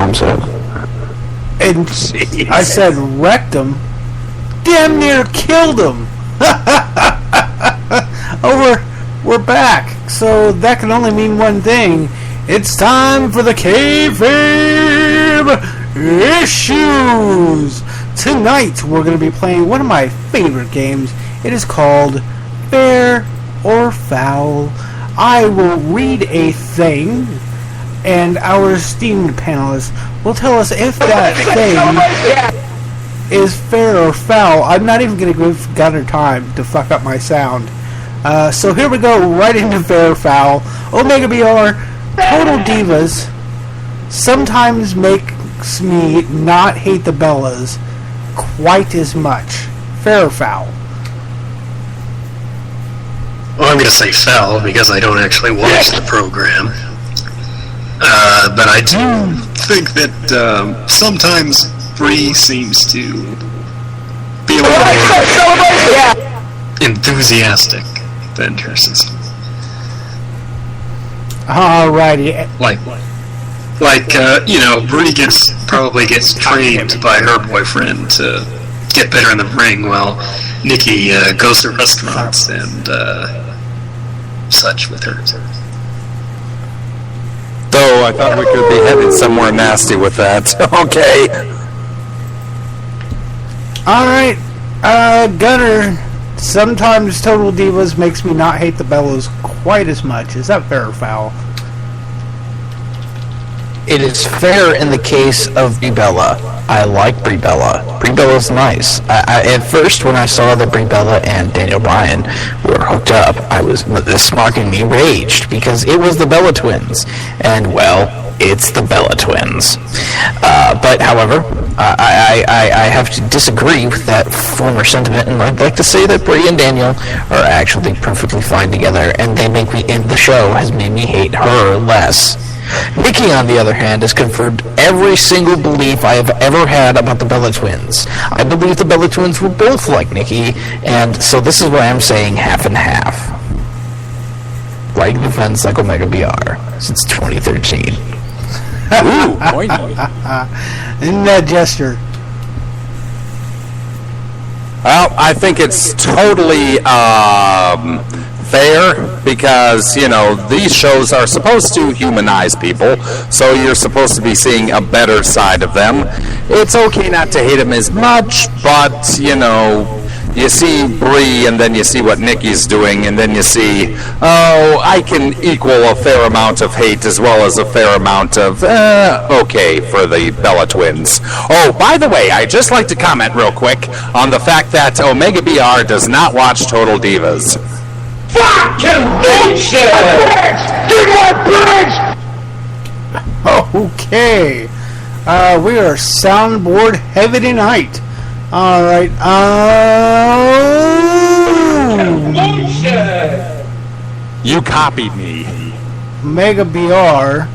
time, so. And I said wrecked him. Damn near killed him. Oh, we're back. So that can only mean one thing. It's time for the Kayfabe Issues. Tonight we're going to be playing one of my favorite games. It is called Fair or Foul. I will read a thing, and our esteemed panelists will tell us if that thing is fair or foul. I'm not even going to give Gunner time to fuck up my sound. So here we go, right into fair or foul. Omega BR, Total Divas sometimes makes me not hate the Bellas quite as much. Fair or foul? Well, I'm going to say foul because I don't actually watch the program. But I do think that sometimes Bree seems to be a little more enthusiastic than her sister. Alrighty. Bree probably gets trained by her boyfriend to get better in the ring, while Nikki goes to restaurants and such with her. Though I thought we could be headed somewhere nasty with that. Okay. Alright. Gunner, sometimes Total Divas makes me not hate the Bellas quite as much. Is that fair or foul? It is fair in the case of Brie Bella. I like Brie Bella. Brie Bella's nice. At first, when I saw that Brie Bella and Daniel Bryan were hooked up, this smart in me raged because it was the Bella twins. And, well, it's the Bella twins. But, however, I have to disagree with that former sentiment, and I'd like to say that Brie and Daniel are actually perfectly fine together, and the show has made me hate her less. Nikki, on the other hand, has confirmed every single belief I have ever had about the Bella Twins. I believe the Bella Twins were both like Nikki, and so this is why I'm saying half and half. Like defense like Omega BR since 2013. Ooh, pointy. Isn't that gesture? Well, I think it's totally fair because, these shows are supposed to humanize people, so you're supposed to be seeing a better side of them. It's okay not to hate them as much, but, you see Brie and then you see what Nikki's doing and then you see, I can equal a fair amount of hate as well as a fair amount of, okay for the Bella Twins. Oh, by the way, I'd just like to comment real quick on the fact that Omega BR does not watch Total Divas. Fucking bullshit! Give my bitch! Okay. We are soundboard heavy tonight. Alright. Bullshit! You copied me. Mega BR.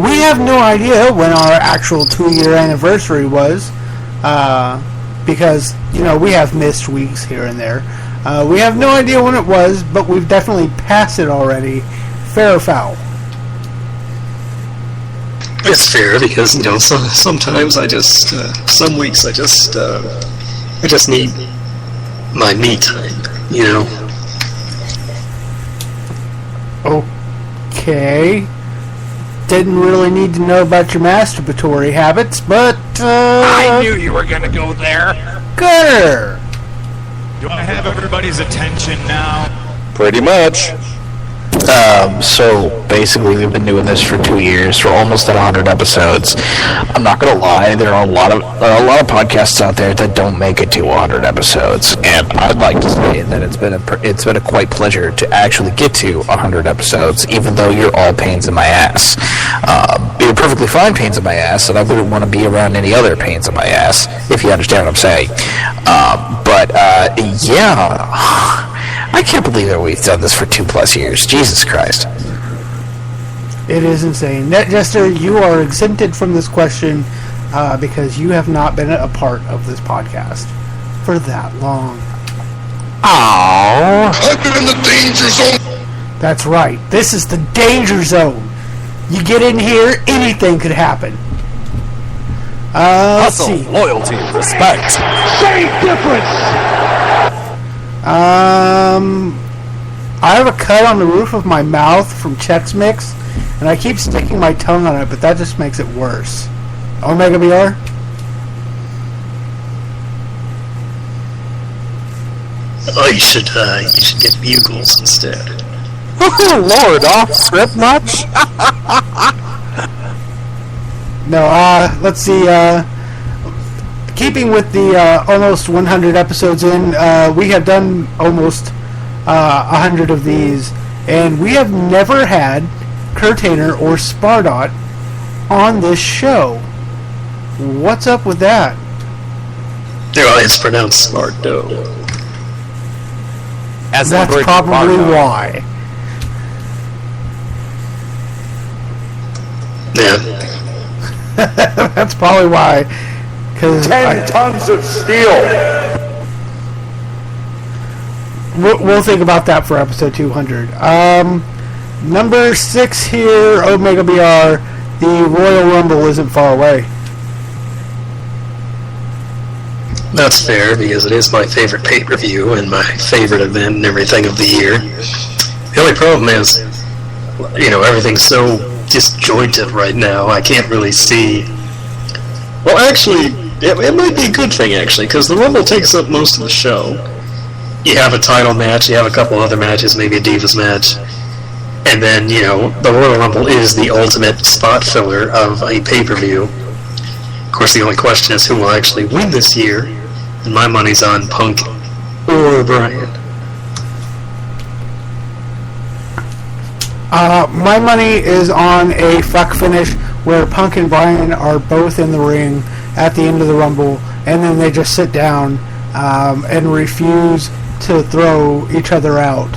We have no idea when our actual 2-year anniversary was. Because, we have missed weeks here and there. We have no idea when it was, but we've definitely passed it already. Fair or foul? It's fair because, sometimes some weeks I just need my me time, Okay. Didn't really need to know about your masturbatory habits, but, I knew you were gonna go there. Gunner! You want to have everybody's attention now? Pretty much. So basically we've been doing this for 2 years, for almost 100 episodes. I'm not gonna lie, there are a lot of podcasts out there that don't make it to 100 episodes, and I'd like to say that it's been a quite pleasure to actually get to 100 episodes, even though you're all pains in my ass. You're perfectly fine pains in my ass, and I wouldn't want to be around any other pains in my ass, if you understand what I'm saying. I can't believe that we've done this for 2+ years. Jesus Christ. It is insane. NetJester, you are exempted from this question because you have not been a part of this podcast for that long. Aww. I've been in the danger zone. That's right. This is the danger zone. You get in here, anything could happen. Let's Hustle, see. loyalty, respect. Same difference. I have a cut on the roof of my mouth from Chex Mix, and I keep sticking my tongue on it, but that just makes it worse. Omega BR? Oh, you should get bugles instead. Lord, off script much? No, let's see, keeping with the almost 100 episodes in, we have done almost 100 of these, and we have never had Curtainer or Spardot on this show. What's up with that? Well, it's pronounced Spardo. As That's probably why. Yeah. That's probably why. 10 tons of steel. We'll think about that for episode 200. Number 6 here, Omega BR. The Royal Rumble isn't far away. That's fair, because it is my favorite pay-per-view and my favorite event and everything of the year. The only problem is, everything's so disjointed right now. I can't really see... Well, actually, it might be a good thing, actually, because the Rumble takes up most of the show. You have a title match, you have a couple other matches, maybe a Divas match, and then, the Royal Rumble is the ultimate spot filler of a pay-per-view. Of course, the only question is who will actually win this year, and my money's on Punk or Bryan. My money is on a fuck finish where Punk and Bryan are both in the ring at the end of the Rumble, and then they just sit down and refuse to throw each other out,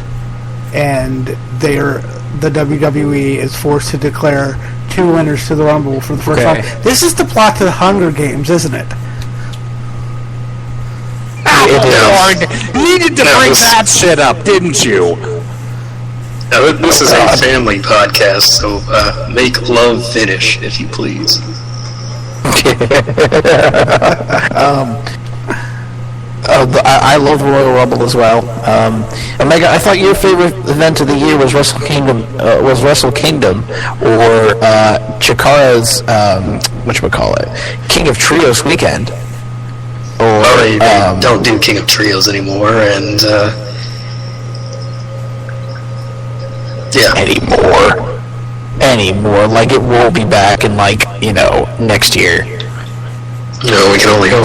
and the WWE is forced to declare 2 winners to the Rumble for the first time. This is the plot to the Hunger Games, isn't it? Lord, you needed to bring that shit up, didn't you? Now, this is a family podcast, so make love finish, if you please. I love the Royal Rumble as well. Omega, I thought your favorite event of the year was Wrestle Kingdom, or Chikara's whatchamacallit, King of Trios weekend. Or they don't do King of Trios anymore, and anymore. Like, it will be back in next year. We can only hope.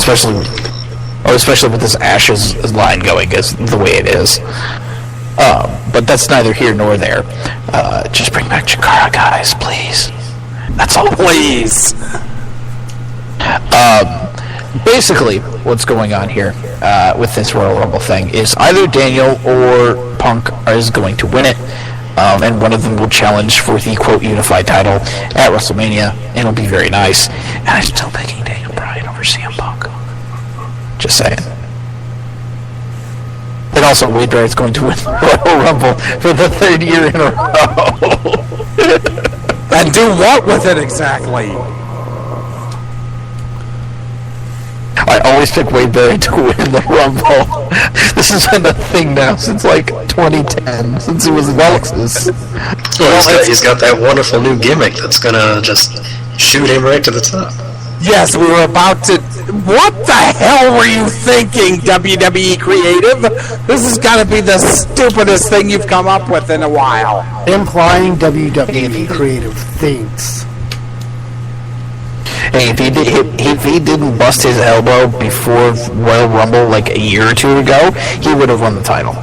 Especially with this Ashes line going as the way it is. But that's neither here nor there. Just bring back Chikara, guys, please. That's all. Please. Basically, what's going on here with this Royal Rumble thing is either Daniel or Punk is going to win it, and one of them will challenge for the quote unified title at WrestleMania, and it'll be very nice. And I'm still picking Daniel Bryan over CM Punk. Just saying. And also, Wade Barrett's going to win the Royal Rumble for the 3rd year in a row. And do what with it exactly? I always pick Wade Barrett to win the Rumble. This has been a thing now since 2010, since he was in Texas. Well, he's got that wonderful new gimmick that's gonna just shoot him right to the top. Yes, we were about to... What the hell were you thinking, WWE Creative? This has got to be the stupidest thing you've come up with in a while. Implying WWE Creative thinks. Hey, if he didn't bust his elbow before Royal Rumble a year or 2 ago, he would have won the title.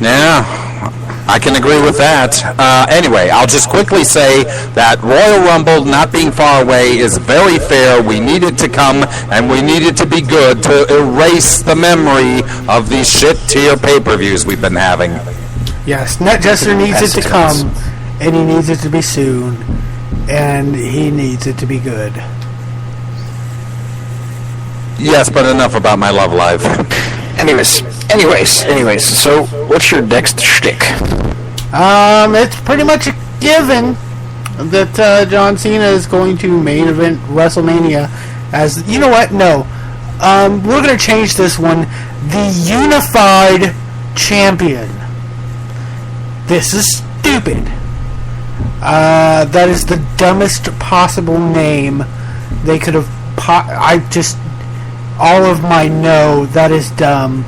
Yeah, I can agree with that. Anyway, I'll just quickly say that Royal Rumble not being far away is very fair. We need it to come, and we need it to be good to erase the memory of these shit-tier pay-per-views we've been having. Yes, NetJester needs it to come, and he needs it to be soon, and he needs it to be good. Yes, but enough about my love life. Anyways, so what's your next shtick? It's pretty much given that John Cena is going to main event WrestleMania as, you know what? No. We're going to change this one. The Unified Champion. This is stupid. That is the dumbest possible name they could have. All of my no, that is dumb.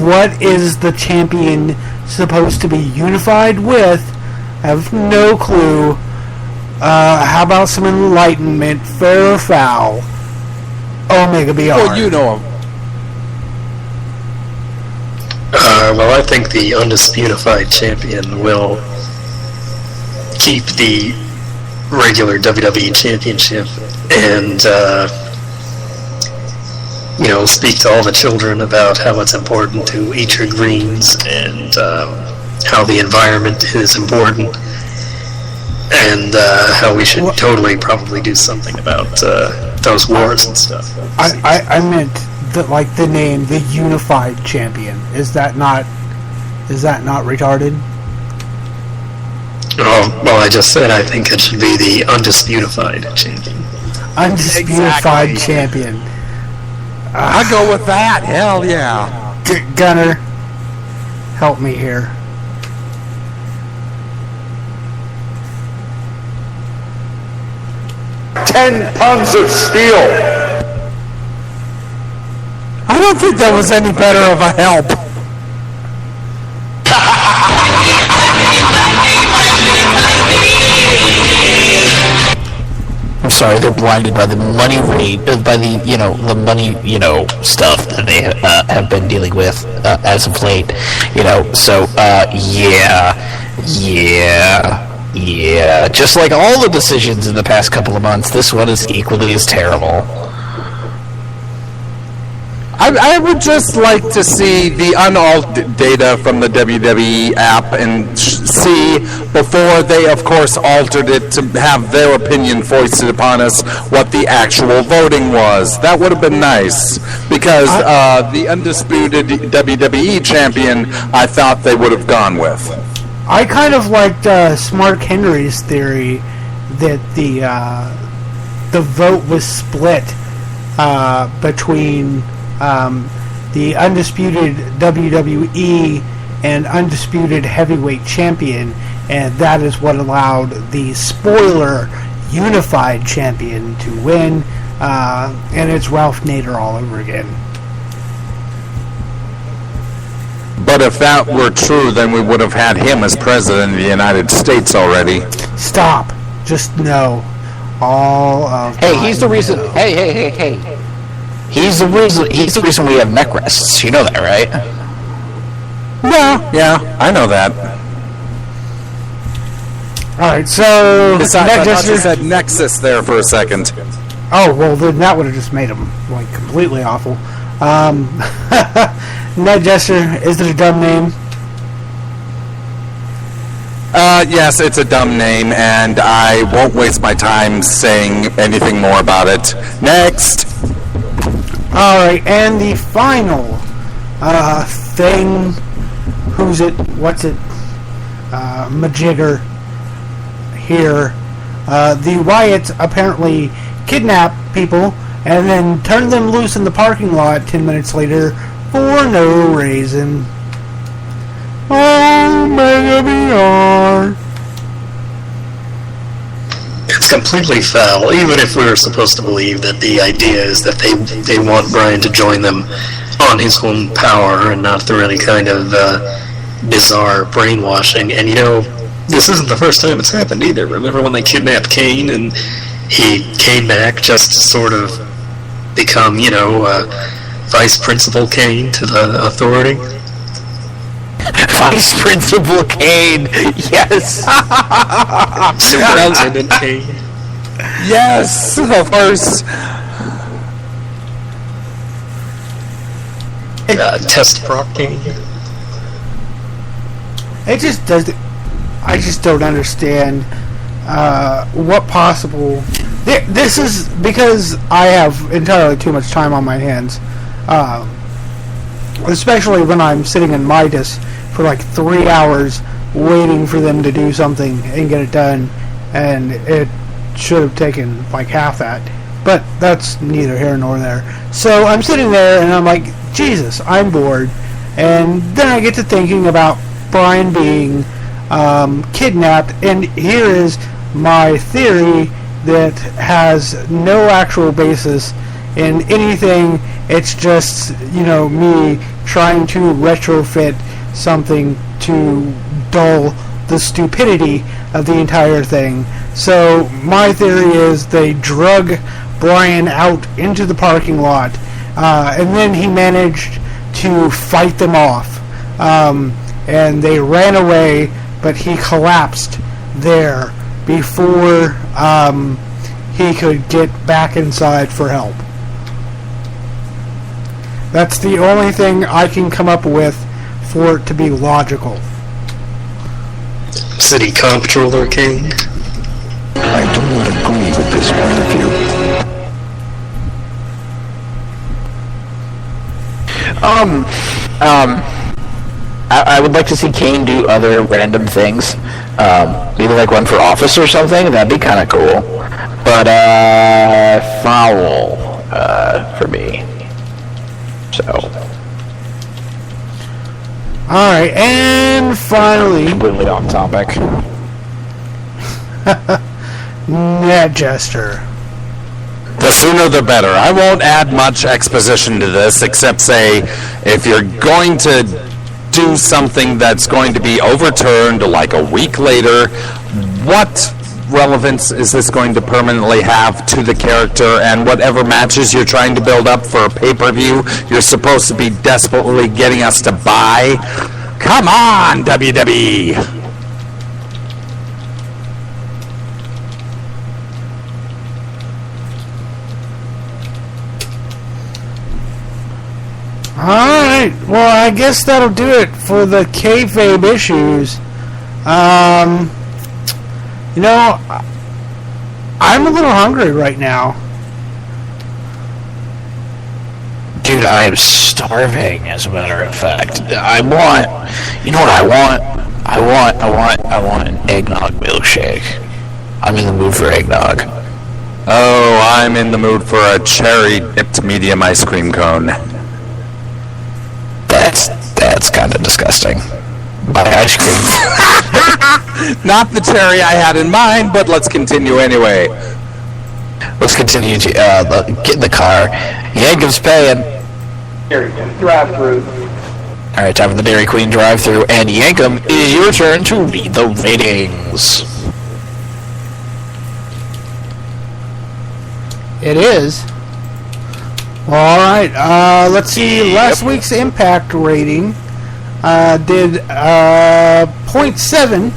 What is the champion supposed to be unified with? I have no clue. How about some enlightenment? Fair or foul? Omega BR. Well, you know him. Well, I think the Undisputed Champion will keep the regular WWE Championship and, speak to all the children about how it's important to eat your greens and how the environment is important and how we should totally probably do something about those wars and stuff. I meant the name, the Unified Champion. Is that not retarded? Oh, well, I just said I think it should be the Undisputed Champion. Undisputed Champion. I'll go with that. Hell yeah. Gunner, help me here. Ten tons of steel. I don't think that was any better of a help. I'm sorry, they're blinded by the money rate, by the money, stuff that they have been dealing with as of late, so, yeah. Just like all the decisions in the past couple of months, this one is equally as terrible. I would just like to see the unaltered data from the WWE app and see, before they, of course, altered it to have their opinion foisted upon us, what the actual voting was. That would have been nice, because the undisputed WWE champion, I thought they would have gone with. I kind of liked Smart Henry's theory that the vote was split between the undisputed WWE and undisputed heavyweight champion, and that is what allowed the spoiler unified champion to win, and it's Ralph Nader all over again. But if that were true, then we would have had him as president of the United States already. Stop. Just no. All of Hey, he's the reason. Hey. He's the reason we have neck rests. You know that, right? Yeah, I know that. Alright, so... Besides, I thought you said Nexus there for a second. Oh, well, then that would have just made him, completely awful. Ned Jester, is it a dumb name? Yes, it's a dumb name, and I won't waste my time saying anything more about it. Next! Alright, and the final thing, who's it, what's it, majigger here. The riots apparently kidnap people and then turn them loose in the parking lot 10 minutes later for no reason. Omega BR. It's completely foul, even if we were supposed to believe that the idea is that they want Brian to join them on his own power and not through any kind of bizarre brainwashing. And this isn't the first time it's happened either. Remember when they kidnapped Kane and he came back just to sort of become, Vice Principal Kane to the Authority? Vice Principal Kane, yes. Superintendent Kane. Yes, of course. Test prop Kane. It just does. I just don't understand what possible. This is because I have entirely too much time on my hands, especially when I'm sitting in Midas for 3 hours waiting for them to do something and get it done, and it should have taken like half that. But that's neither here nor there. So I'm sitting there and I'm like, Jesus, I'm bored. And then I get to thinking about Brian being kidnapped, and here is my theory that has no actual basis in anything. It's just, me trying to retrofit something to dull the stupidity of the entire thing. So my theory is they drug Brian out into the parking lot, and then he managed to fight them off, and they ran away, but he collapsed there before he could get back inside for help. That's the only thing I can come up with for it to be logical. City Comptroller King. I do not agree with this point of view. I would like to see Kane do other random things. Maybe like run for office or something. That'd be kind of cool. But foul for me. So. All right, and finally, Completely off topic. Net Jester. The sooner the better. I won't add much exposition to this, except say, if you're going to do something that's going to be overturned like a week later, what relevance is this going to permanently have to the character, and whatever matches you're trying to build up for a pay-per-view you're supposed to be desperately getting us to buy? Come on, WWE! Alright, well, I guess that'll do it for the kayfabe issues. I'm a little hungry right now. Dude, I am starving, as a matter of fact. I want... You know what I want? I want an eggnog milkshake. I'm in the mood for eggnog. Oh, I'm in the mood for a cherry-dipped medium ice cream cone. That's kind of disgusting. By ice cream. Not the cherry I had in mind, but let's continue anyway. Let's continue to get in the car. Yankham's paying. Drive-through. Alright, time for the Dairy Queen drive-thru, and Yankum, it is your turn to read the ratings. It is. Alright, let's see. Last week's Impact rating did 0.7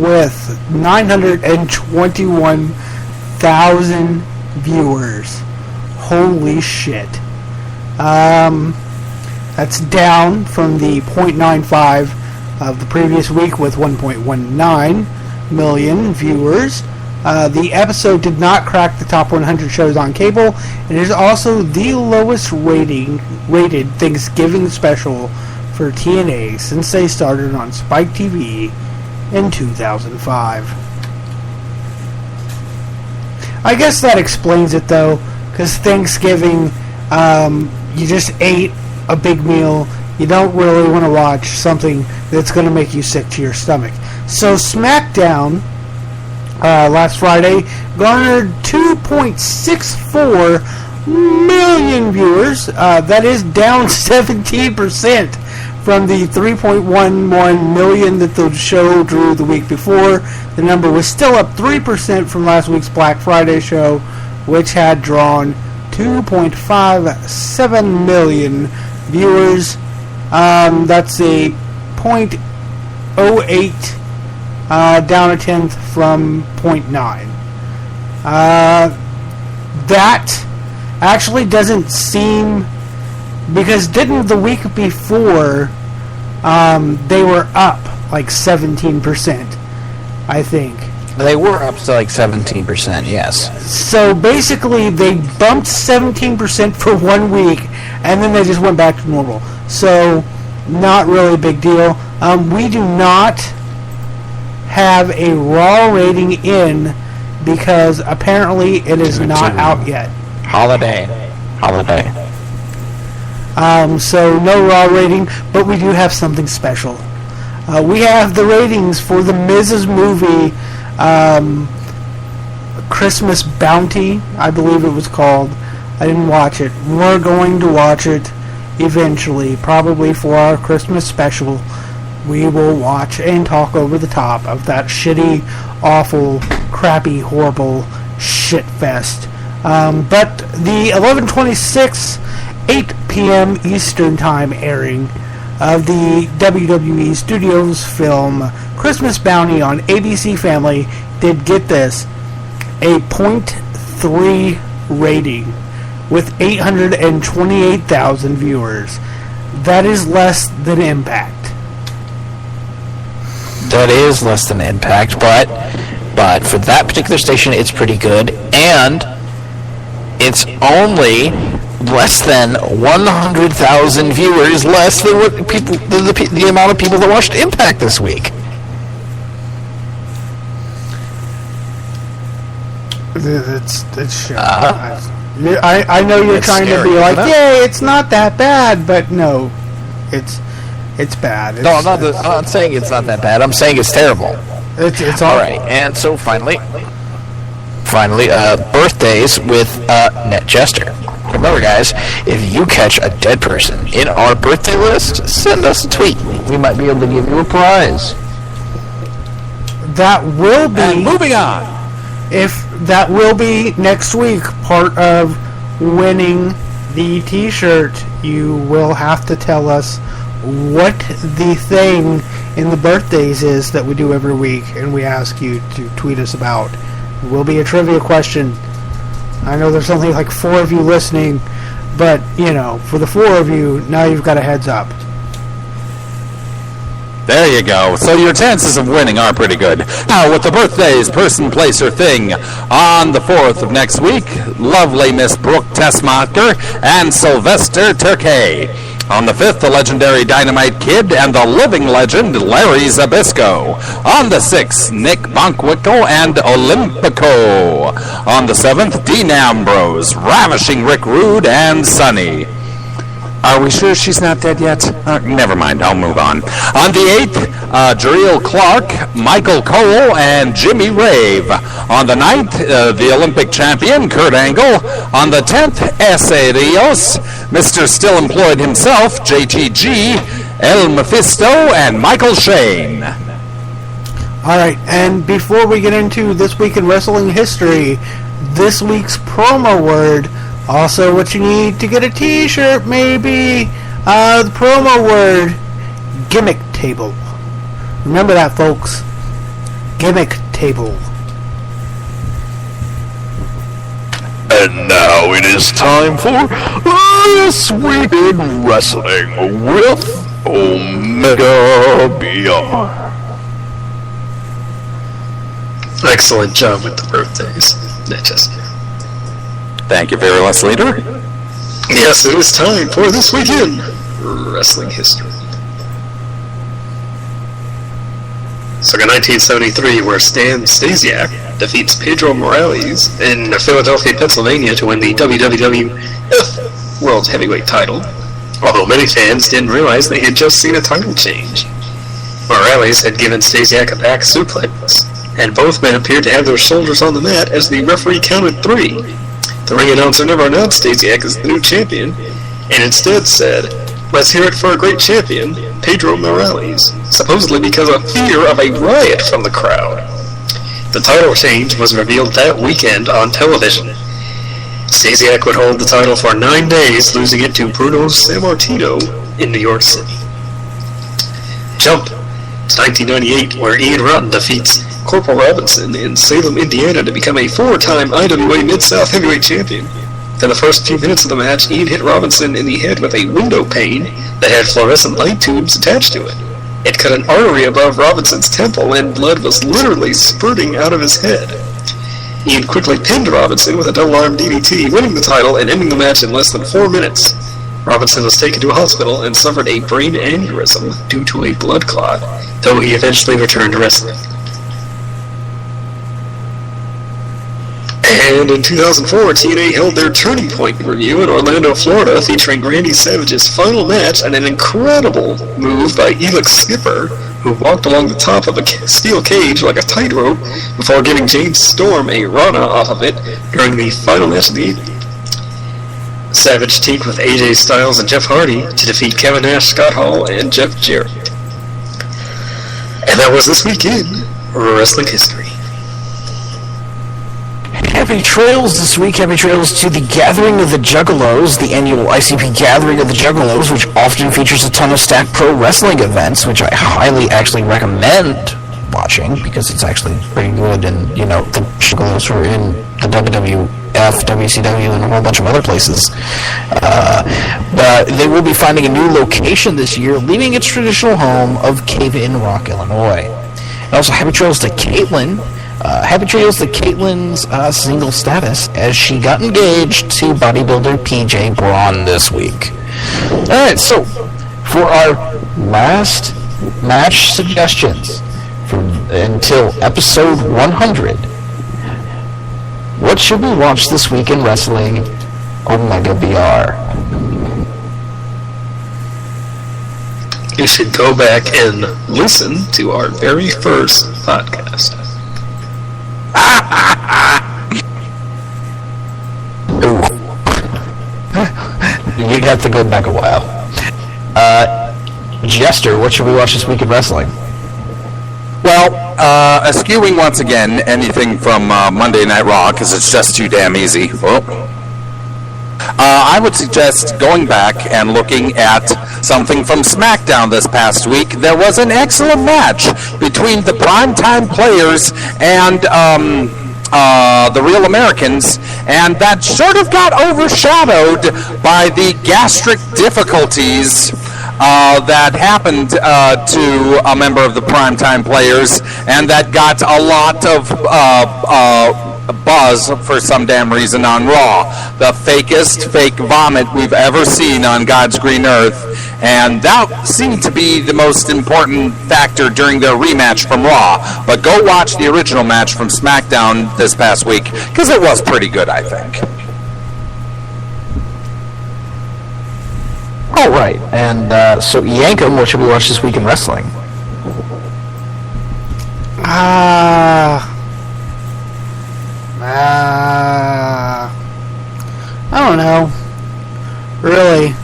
with 921,000 viewers. Holy shit. That's down from the 0.95 of the previous week with 1.19 million viewers. The episode did not crack the top 100 shows on cable, and it is also the lowest rated Thanksgiving special for TNA since they started on Spike TV in 2005. I guess that explains it though, because Thanksgiving, you just ate a big meal. You don't really want to watch something that's going to make you sick to your stomach. So SmackDown last Friday garnered 2.64 million viewers. That is down 17% from the 3.11 million that the show drew the week before. The number was still up 3% from last week's Black Friday show, which had drawn 2.57 million viewers. That's a 0.08 down a tenth from 0.9. That actually doesn't seem, because didn't the week before they were up like 17%, I think. They were up to like 17%, yes. So basically they bumped 17% for 1 week, and then they just went back to normal. So not really a big deal. We do not have a Raw rating in because apparently it is not out yet. Holiday. So no Raw rating, but we do have something special. We have the ratings for the Mrs. movie, Christmas Bounty, I believe it was called. I didn't watch it. We're going to watch it eventually, probably for our Christmas special. We will watch and talk over the top of that shitty, awful, crappy, horrible shit fest. But the 11/26, 8 p.m. Eastern Time airing of the WWE Studios film Christmas Bounty on ABC Family did, get this, a 0.3 rating with 828,000 viewers. That is less than Impact. That is less than Impact, but for that particular station, it's pretty good, and it's only less than 100,000 viewers less than what people, the amount of people that watched Impact this week. It's shit. I know you're trying to be like, yeah, it's not that bad, but no, it's bad. No, I'm not saying it's not that bad. I'm saying it's terrible. It's all right. And so finally, birthdays with Net Jester. Remember, guys, if you catch a dead person in our birthday list, send us a tweet. We might be able to give you a prize. That will be. And moving on. If that will be next week, part of winning the T-shirt, you will have to tell us what the thing in the birthdays is that we do every week, and we ask you to tweet us about. It will be a trivia question. I know there's only like 4 of you listening, but, you know, for the 4 of you, now you've got a heads up. There you go. So your chances of winning are pretty good. Now, with the birthdays, person, place, or thing, on the 4th of next week, lovely Miss Brooke Tessmacher and Sylvester Turkey. On the 5th, the legendary Dynamite Kid and the living legend Larry Zbyszko. On the 6th, Nick Bonkwickle and Olympico. On the 7th, Dean Ambrose, Ravishing Rick Rude, and Sonny. Are we sure she's not dead yet? Never mind, I'll move on. On the 8th, Jareel Clark, Michael Cole, and Jimmy Rave. On the 9th, the Olympic champion, Kurt Angle. On the 10th, S.A. Rios, Mr. Still Employed himself, JTG, El Mephisto, and Michael Shane. Alright, and before we get into This Week in Wrestling History, this week's promo word, also what you need to get a T-shirt, maybe, the promo word, gimmick table. Remember that, folks. Gimmick table. And now it is time for This Week in Wrestling with Omega BR. Excellent job with the birthdays, Netchester. Thank you, fearless leader. Yes, it is time for This Week in Wrestling History. Circa 1973, where Stan Stasiak defeats Pedro Morales in Philadelphia, Pennsylvania to win the WWF World Heavyweight title, although many fans didn't realize they had just seen a title change. Morales had given Stasiak a back suplex, and both men appeared to have their shoulders on the mat as the referee counted 3. The ring announcer never announced Stasiak as the new champion, and instead said, "Let's hear it for a great champion, Pedro Morales," supposedly because of fear of a riot from the crowd. The title change was revealed that weekend on television. Stasiak would hold the title for 9 days, losing it to Bruno Sammartino in New York City. Jump to 1998, where Ian Rotten defeats Corporal Robinson in Salem, Indiana to become a 4-time IWA Mid-South Heavyweight Champion. In the first few minutes of the match, Ian hit Robinson in the head with a window pane that had fluorescent light tubes attached to it. It cut an artery above Robinson's temple, and blood was literally spurting out of his head. Ian quickly pinned Robinson with a double-arm DDT, winning the title and ending the match in less than 4 minutes. Robinson was taken to a hospital and suffered a brain aneurysm due to a blood clot, though he eventually returned to wrestling. And in 2004, TNA held their Turning Point review in Orlando, Florida, featuring Randy Savage's final match and an incredible move by Elix Skipper, who walked along the top of a steel cage like a tightrope before giving James Storm a rana off of it during the final match of the evening. Savage teamed with AJ Styles and Jeff Hardy to defeat Kevin Nash, Scott Hall, and Jeff Jarrett. And that was this week in Wrestling History. Happy trails this week. Happy trails to the Gathering of the Juggalos, the annual ICP Gathering of the Juggalos, which often features a ton of Stacked Pro Wrestling events, which I highly actually recommend watching because it's actually pretty good. And, you know, the Juggalos were in the WWF, WCW, and a whole bunch of other places. But they will be finding a new location this year, leaving its traditional home of Cave in Rock, Illinois. And also, happy trails to Caitlin. Happy trails to Caitlin's single status as she got engaged to bodybuilder PJ Braun this week. Alright, so for our last match suggestions until episode 100, what should we watch this week in wrestling Omega BR? You should go back and listen to our very first podcast. You'd have to go back a while. Jester, what should we watch this week in wrestling? Well, eschewing once again anything from Monday Night Raw because it's just too damn easy. I would suggest going back and looking at something from SmackDown this past week. There was an excellent match between the Primetime Players and the Real Americans, and that sort of got overshadowed by the gastric difficulties that happened to a member of the Primetime Players, and that got a lot of buzz for some damn reason on Raw. The fakest fake vomit we've ever seen on God's green earth, and that seemed to be the most important factor during their rematch from Raw. But go watch the original match from SmackDown this past week, because it was pretty good, I think. All right, and so Yankum, what should we watch this week in wrestling? I don't know. Really.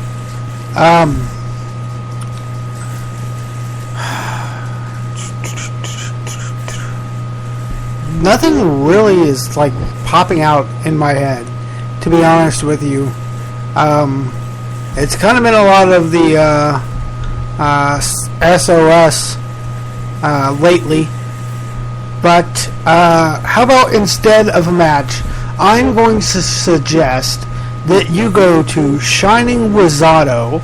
Nothing really is like popping out in my head, to be honest with you. It's kind of been a lot of the SOS lately. But how about instead of a match, I'm going to suggest that you go to Shining Wizado.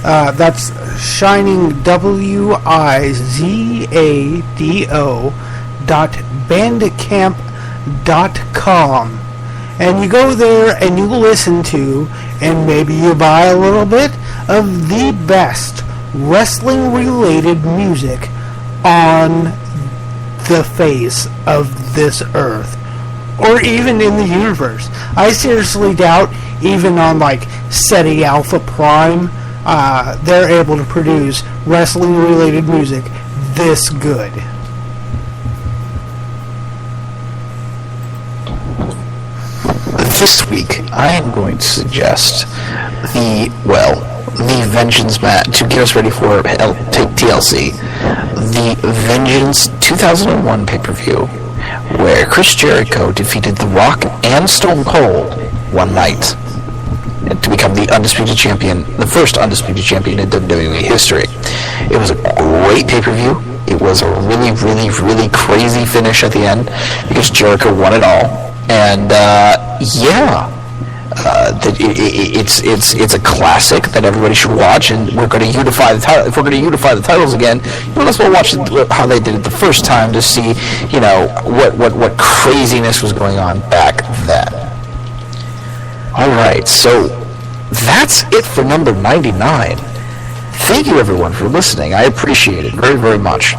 That's Shining WIZADO.bandcamp.com. And you go there and you listen to, and maybe you buy a little bit of the best wrestling-related music on the face of this earth, or even in the universe. I seriously doubt even on like SETI Alpha Prime they're able to produce wrestling related music this good. This week I am going to suggest the Vengeance match to get us ready for TLC. The Vengeance 2001 pay-per-view, where Chris Jericho defeated The Rock and Stone Cold one night to become the undisputed champion, the first undisputed champion in WWE history. It was a great pay-per-view. It was a really, really, really crazy finish at the end because Jericho won it all. And it's a classic that everybody should watch, and we're going to unify the title. If we're going to unify the titles again, let's well watch how they did it the first time to see, you know, what craziness was going on back then. All right, so that's it for number 99. Thank you, everyone, for listening. I appreciate it very, very much.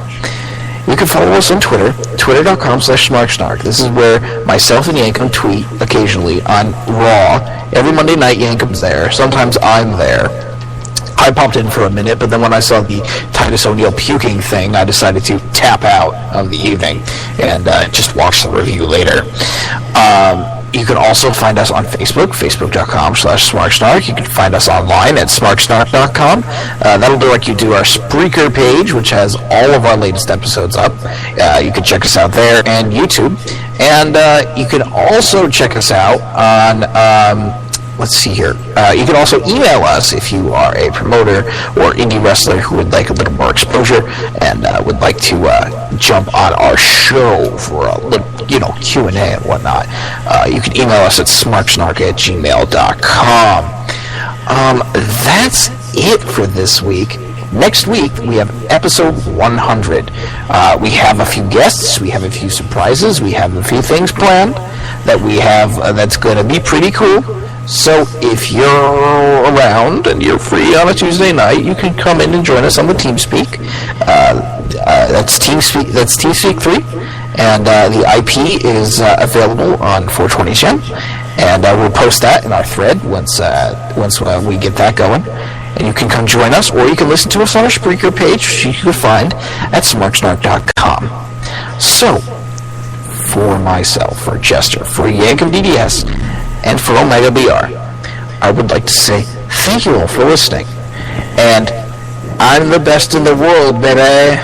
You can follow us on Twitter, twitter.com/SmarkSnark. This is where myself and Yankum tweet occasionally on Raw. Every Monday night, Yankum's there. Sometimes I'm there. I popped in for a minute, but then when I saw the Titus O'Neil puking thing, I decided to tap out of the evening and just watch the review later. You can also find us on Facebook, facebook.com/SmarkSnark. You can find us online at smarksnark.com. That'll direct you to our Spreaker page, which has all of our latest episodes up. You can check us out there, and YouTube. And you can also check us out on... let's see here. You can also email us if you are a promoter or indie wrestler who would like a little more exposure and would like to jump on our show for a little, Q&A and whatnot. You can email us at smarksnark@gmail.com. That's it for this week. Next week, we have episode 100. We have a few guests, we have a few surprises, we have a few things planned that we have that's going to be pretty cool. So if you're around and you're free on a Tuesday night, you can come in and join us on the TeamSpeak. That's TeamSpeak. That's TeamSpeak 3, and the IP is available on 420 and we'll post that in our thread once we get that going. And you can come join us, or you can listen to us on our Spreaker page, which you can find at smarksnark.com. So, for myself, for Jester, for Yankum DDS, and for Omega BR, I would like to say thank you all for listening. And I'm the best in the world, baby.